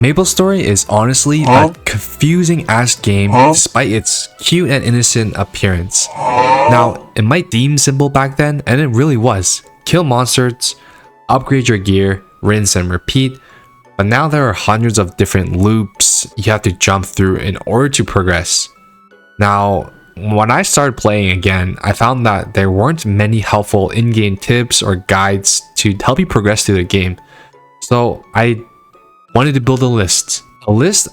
MapleStory is honestly a confusing ass game despite its cute and innocent appearance. Now, it might seem simple back then, and it really was. Kill monsters, upgrade your gear, rinse and repeat, but now there are hundreds of different loops you have to jump through in order to progress. Now, when I started playing again, I found that there weren't many helpful in-game tips or guides to help you progress through the game. So I wanted to build a list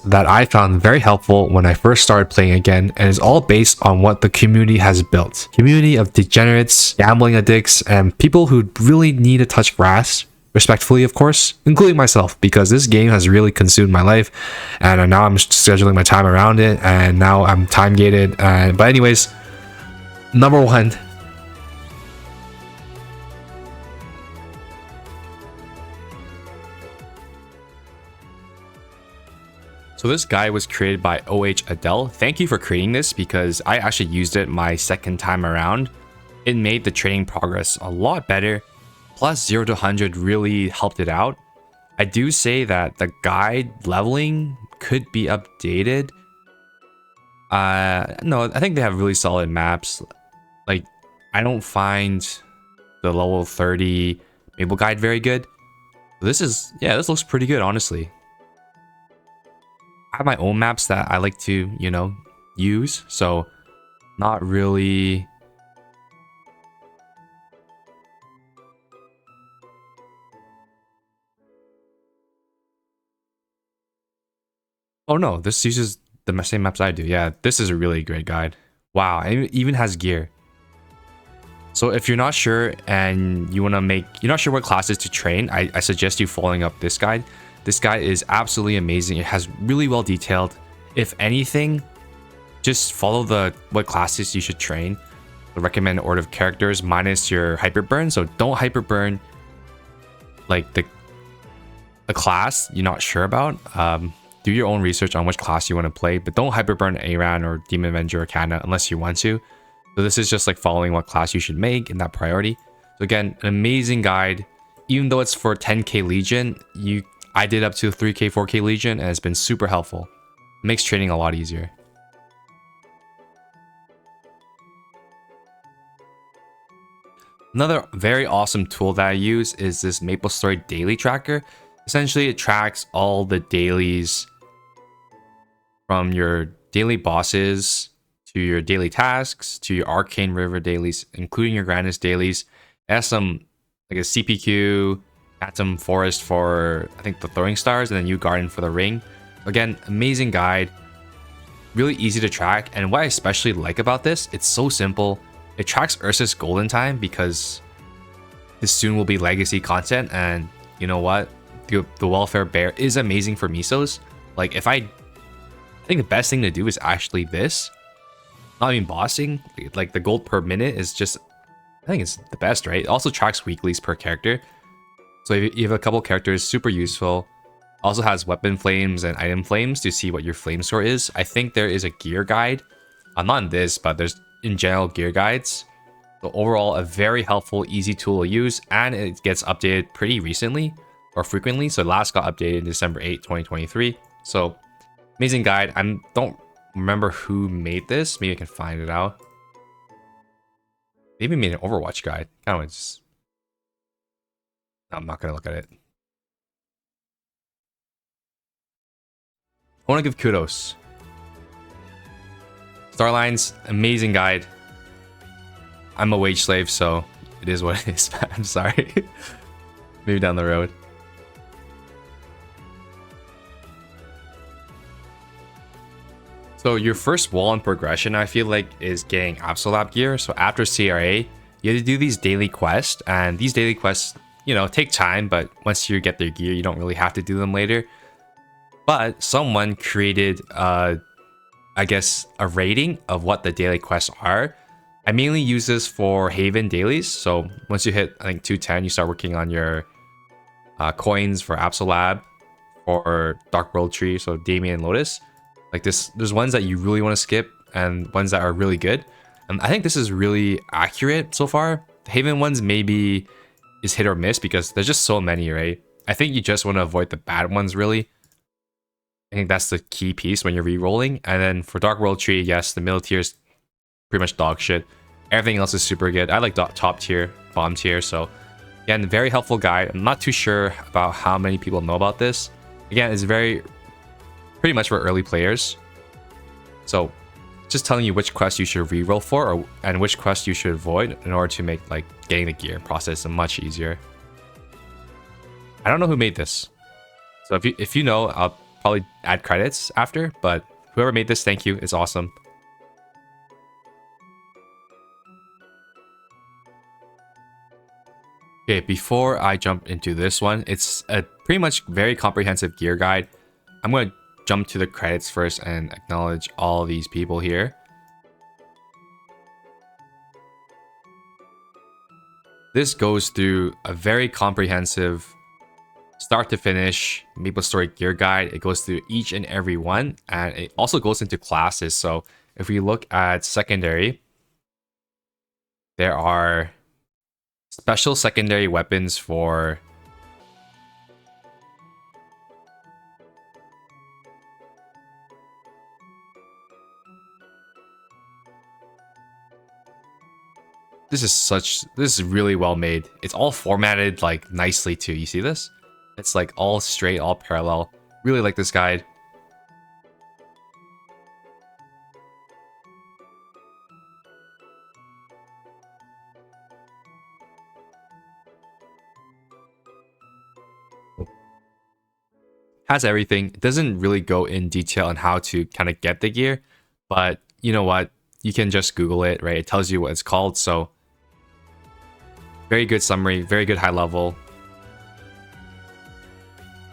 that I found very helpful when I first started playing again, and is all based on what the community has built. Community of degenerates, gambling addicts, and people who really need to touch grass, respectfully of course, including myself, because this game has really consumed my life, and now I'm scheduling my time around it, and now I'm time gated. But anyways, number one. So this guide was created by ADELE. Thank you for creating this because I actually used it my second time around. It made the training progress a lot better. Plus 0 to 100 really helped it out. I do say that the guide leveling could be updated. No, I think they have really solid maps. Like, I don't find the level 30 Maple guide very good. This looks pretty good, honestly. I have my own maps that I like to, use, so not really. Oh no, this uses the same maps I do. Yeah, this is a really great guide. Wow, it even has gear. So if you're not sure and you're not sure what classes to train, I suggest you following up this guide. This guide is absolutely amazing. It has really well detailed. If anything, just follow what classes you should train. The recommended order of characters minus your hyperburn. So don't hyperburn like the class you're not sure about. Do your own research on which class you want to play, but don't hyperburn Aran or Demon Avenger or Kana unless you want to. So this is just like following what class you should make in that priority. So again, an amazing guide. Even though it's for 10k Legion, I did up to 3k, 4k Legion, and it's been super helpful. It makes training a lot easier. Another very awesome tool that I use is this MapleStory daily tracker. Essentially, it tracks all the dailies from your daily bosses to your daily tasks to your Arcane River dailies, including your Grandest dailies. It has some like a CPQ, Atom Forest for, I think, the throwing stars, and then Yew Garden for the ring. Again, amazing guide. Really easy to track. And what I especially like about this, it's so simple. It tracks Ursus Golden Time because this soon will be legacy content. And you know what? The welfare bear is amazing for Misos. Like, I think the best thing to do is actually this. Not even bossing. Like, the gold per minute is just, I think it's the best, right? It also tracks weeklies per character. So if you have a couple characters, super useful. Also has weapon flames and item flames to see what your flame score is. I think there is a gear guide. Not in this, but there's in general gear guides. So overall, a very helpful, easy tool to use, and it gets updated pretty recently or frequently. So last got updated December 8, 2023. So amazing guide. I don't remember who made this. Maybe I can find it out. They even made an Overwatch guide. Kind of just. I'm not gonna look at it. I want to give kudos. Starlight's amazing guide. I'm a wage slave, so it is what it is. I'm sorry. Maybe down the road. So your first wall in progression, I feel like, is getting ABSOLAB gear. So after CRA, you have to do these daily quests, and these daily quests, take time, but once you get their gear, you don't really have to do them later. But someone created, I guess, a rating of what the daily quests are. I mainly use this for Haven dailies. So once you hit, I think, 210, you start working on your coins for ABSOLAB, for Dark World Tree, so Damien and Lotus. Like this, there's ones that you really want to skip and ones that are really good. And I think this is really accurate so far. The Haven ones maybe is hit or miss because there's just so many, right? I think you just want to avoid the bad ones, really. I think that's the key piece when you're re-rolling. And then for Dark World Tree, yes, the middle tier is pretty much dog shit. Everything else is super good. I like top tier, bottom tier. So again, very helpful guide. I'm not too sure about how many people know about this. Again, it's pretty much for early players. So just telling you which quest you should re-roll for and which quest you should avoid in order to make like getting the gear process much easier. I don't know who made this. So if you know, I'll probably add credits after, but whoever made this, thank you. It's awesome. Okay, before I jump into this one, it's a pretty much very comprehensive gear guide. I'm going to jump to the credits first and acknowledge all these people here. This goes through a very comprehensive start to finish MapleStory gear guide. It goes through each and every one, and it also goes into classes. So if we look at secondary, there are special secondary weapons for this is really well made. It's all formatted like nicely too. You see this? It's like all straight, all parallel. Really like this guide. Has everything. It doesn't really go in detail on how to kind of get the gear, but you know what? You can just Google it, right? It tells you what it's called. So very good summary, very good high level.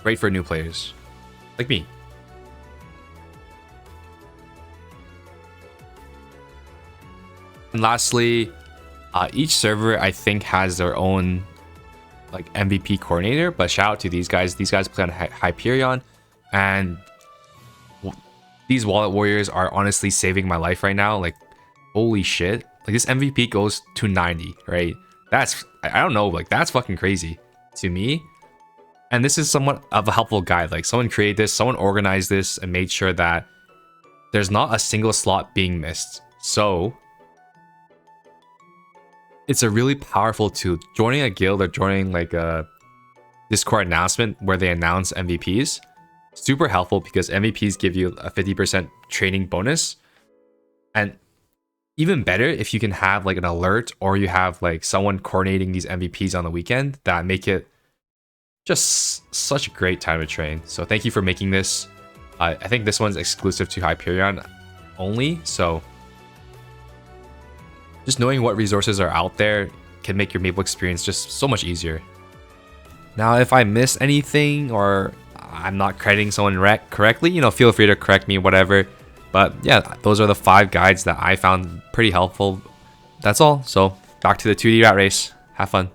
Great for new players like me. And lastly, each server I think has their own like MVP coordinator, but shout out to these guys. These guys play on Hyperion, and these wallet warriors are honestly saving my life right now. Like, holy shit! Like this MVP goes to 90, right? That's, I don't know, like that's fucking crazy to me. And this is somewhat of a helpful guide. Like someone created this, someone organized this, and made sure that there's not a single slot being missed. So it's a really powerful tool. Joining a guild or joining like a Discord announcement where they announce MVPs, super helpful because MVPs give you a 50% training bonus. And even better if you can have like an alert or you have like someone coordinating these MVPs on the weekend that make it just such a great time to train. So thank you for making this. I think this one's exclusive to Hyperion only, so just knowing what resources are out there can make your Maple experience just so much easier. Now, if I miss anything or I'm not crediting someone correctly, you know, feel free to correct me, whatever. But yeah, those are the 5 guides that I found pretty helpful. That's all. So back to the 2D rat race. Have fun.